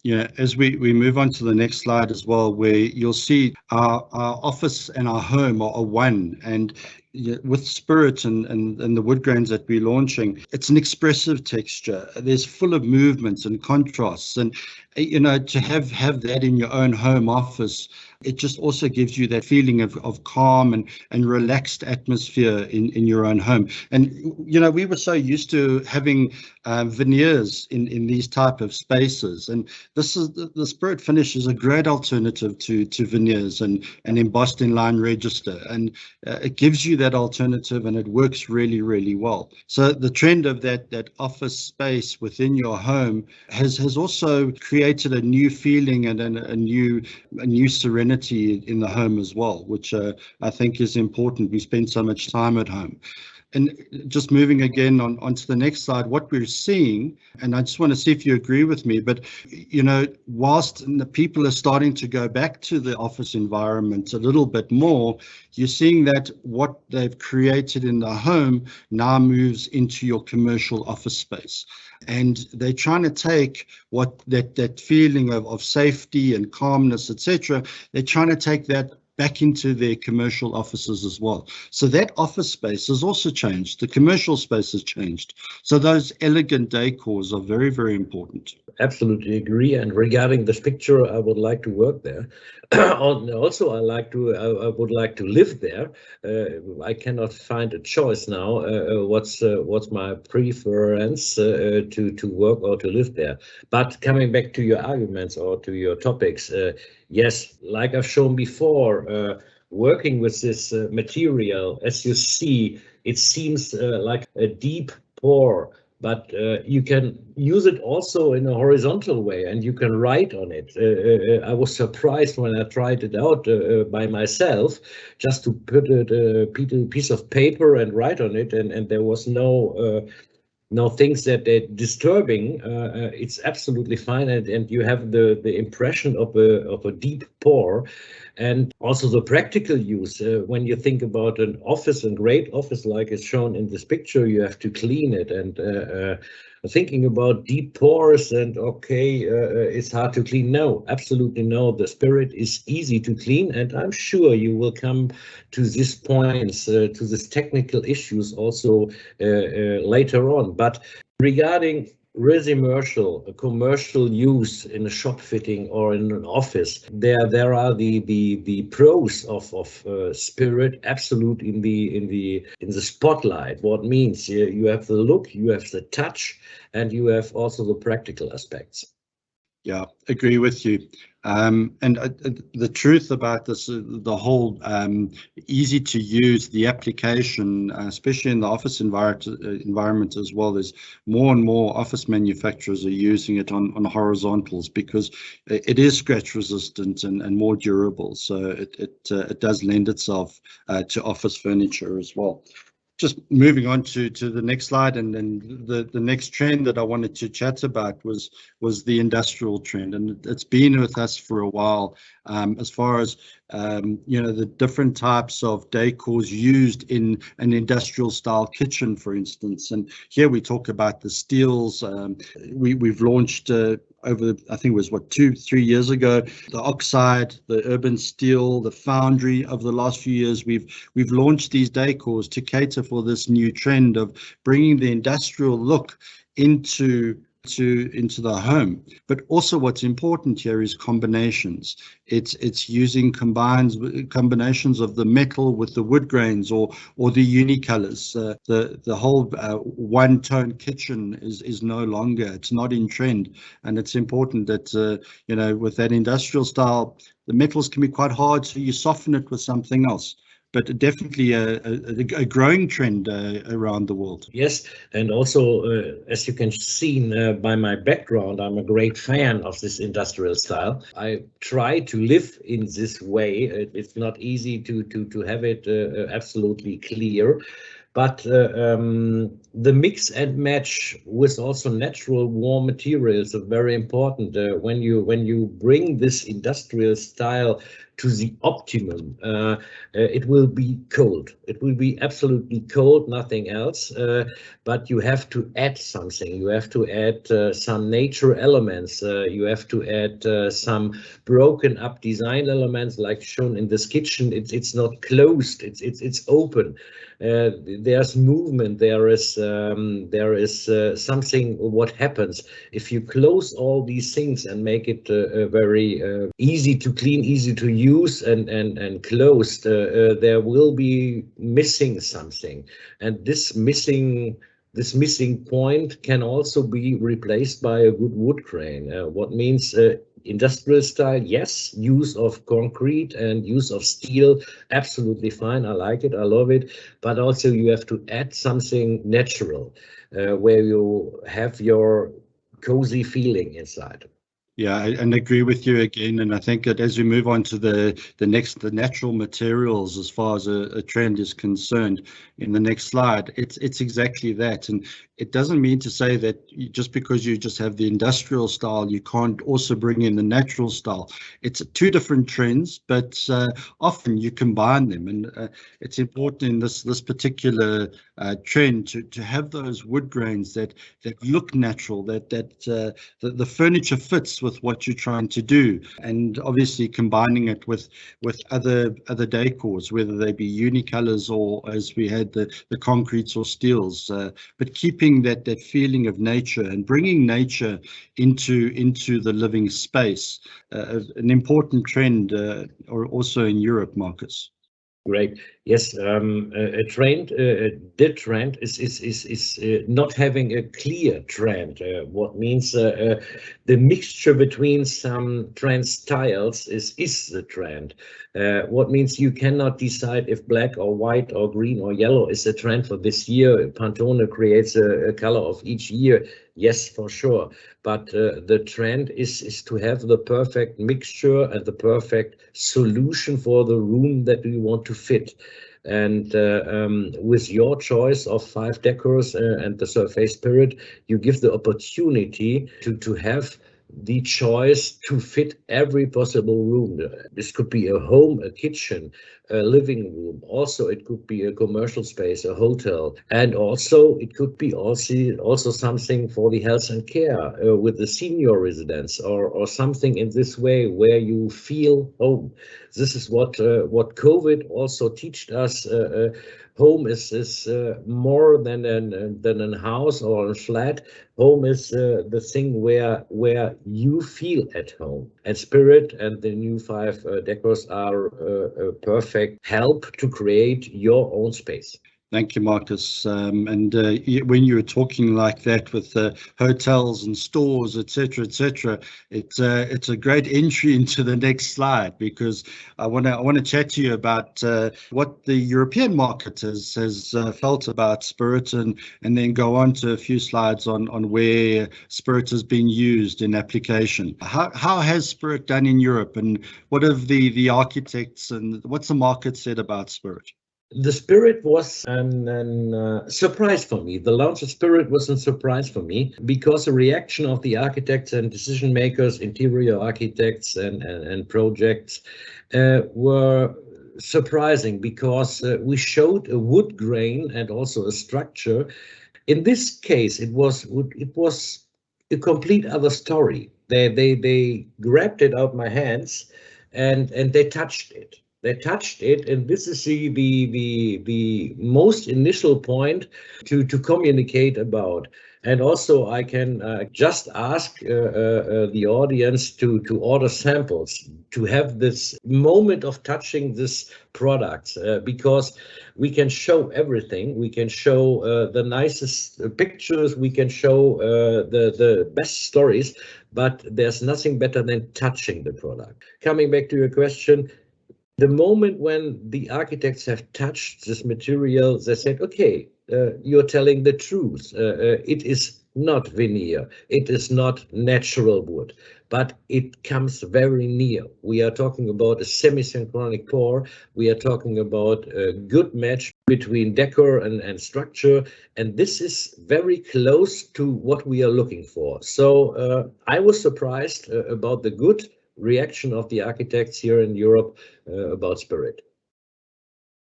Yeah, as we move on to the next slide as well, where you'll see our office and our home are one. And with Spirit and the wood grains that we're launching, it's an expressive texture. There's full of movements and contrasts. And, to have that in your own home office, it just also gives you that feeling of calm and relaxed atmosphere in your own home. And, we were so used to having veneers in these type of spaces. And this is the Spirit finish is a great alternative to veneers and embossed inline register. And it gives you that alternative, and it works really, really well. So the trend of that office space within your home has also created a new feeling and a new serenity in the home as well, which I think is important. We spend so much time at home. And just moving again onto the next slide, what we're seeing, and I just want to see if you agree with me, but, whilst the people are starting to go back to the office environment a little bit more, you're seeing that what they've created in the home now moves into your commercial office space. And they're trying to take what that feeling of safety and calmness, etc., they're trying to take that back into their commercial offices as well. So that office space has also changed. The commercial space has changed. So those elegant decors are very, very important. Absolutely agree. And regarding this picture, I would like to work there. Also, I would like to live there. I cannot find a choice now. What's my preference to work or to live there? But coming back to your arguments or to your topics, yes, like I've shown before, working with this material, as you see, it seems like a deep pour. But you can use it also in a horizontal way, and you can write on it. I was surprised when I tried it out by myself, just to put a piece of paper and write on it, and there was no things that they're disturbing. It's absolutely fine, and you have the impression of a deep pour. And also the practical use, when you think about an office, a great office like is shown in this picture, you have to clean it. And thinking about deep pores and it's hard to clean. No, absolutely no. The Spirit is easy to clean, and I'm sure you will come to these points, to these technical issues also later on. But regarding a commercial use in a shop fitting or in an office, there are the pros of Spirit absolute in the spotlight. What means you have the look, you have the touch, and you have also the practical aspects. Yeah, agree with you. And the truth about this, the whole easy to use, the application, especially in the office environment as well, there's more and more office manufacturers are using it on horizontals because it is scratch resistant and more durable. So it does lend itself to office furniture as well. Just moving on to the next slide, and then the next trend that I wanted to chat about was the industrial trend, and it's been with us for a while. As far as the different types of decors used in an industrial style kitchen, for instance, and here we talk about the steels. We've launched over, I think it was 2-3 years ago, the oxide, the urban steel, the foundry. Over the last few years, we've launched these decors to cater for this new trend of bringing the industrial look into the home. But also what's important here is combinations. It's using combinations of the metal with the wood grains or the unicolors. The whole one-tone kitchen is no longer, it's not in trend. And it's important that with that industrial style, the metals can be quite hard, so you soften it with something else. But definitely a growing trend around the world. Yes, and also, as you can see by my background, I'm a great fan of this industrial style. I try to live in this way. It's not easy to have it absolutely clear. But the mix and match with also natural warm materials are very important. When you bring this industrial style to the optimum, it will be cold. It will be absolutely cold, nothing else. But you have to add something. You have to add some nature elements. You have to add some broken up design elements, like shown in this kitchen. It's not closed. It's open. There's movement. There is something. What happens if you close all these things and make it very easy to clean, easy to use, and closed? There will be missing something, and this missing point can also be replaced by a good wood crane. What means industrial style? Yes, use of concrete and use of steel, absolutely fine. I like it, I love it. But also you have to add something natural, where you have your cozy feeling inside. Yeah, and agree with you again. And I think that as we move on to the natural materials, as far as a trend is concerned, in the next slide, it's exactly that. And it doesn't mean to say that just because you just have the industrial style, you can't also bring in the natural style. It's two different trends, but often you combine them. And it's important in this particular trend to have those wood grains that look natural, that the furniture fits with what you're trying to do, and obviously combining it with other decors, whether they be unicolors or, as we had, the concretes or steels, but keeping that feeling of nature and bringing nature into the living space, an important trend also in Europe, Markus. Great. Yes, the trend is not having a clear trend. What means the mixture between some trend styles is the trend. What means you cannot decide if black or white or green or yellow is the trend for this year. Pantone creates a color of each year. Yes, for sure. But the trend is to have the perfect mixture and the perfect solution for the room that we want to fit. And with your choice of 5 decors and the Sonae Spirit, you give the opportunity to have the choice to fit every possible room. This could be a home, a kitchen, a living room. Also, it could be a commercial space, a hotel, and also it could be also something for the health and care with the senior residence, or something in this way where you feel home. This is what COVID also taught us. Home is more than a house or a flat. Home is the thing where you feel at home. And Spirit and the new 5 decors are a perfect help to create your own space. Thank you, Markus. And when you were talking like that with hotels and stores, etc., it's a great entry into the next slide, because I want to chat to you about what the European market has felt about Spirit, and then go on to a few slides on where Spirit has been used in application. How has Spirit done in Europe, and what have the architects and what's the market said about Spirit? The Spirit was a surprise for me. The launch of Spirit was a surprise for me, because the reaction of the architects and decision makers, interior architects and projects were surprising, because we showed a wood grain and also a structure. In this case, it was a complete other story. They grabbed it out of my hands and they touched it. They touched it, and this is the most initial point to communicate about. And also, I can just ask the audience to order samples, to have this moment of touching this product, because we can show everything. We can show the nicest pictures. We can show the best stories, but there's nothing better than touching the product. Coming back to your question, the moment when the architects have touched this material, they said, okay, you're telling the truth. It is not veneer. It is not natural wood, but it comes very near. We are talking about a semi-synchronic pour. We are talking about a good match between decor and structure. And this is very close to what we are looking for. So I was surprised about the good reaction of the architects here in Europe about Spirit?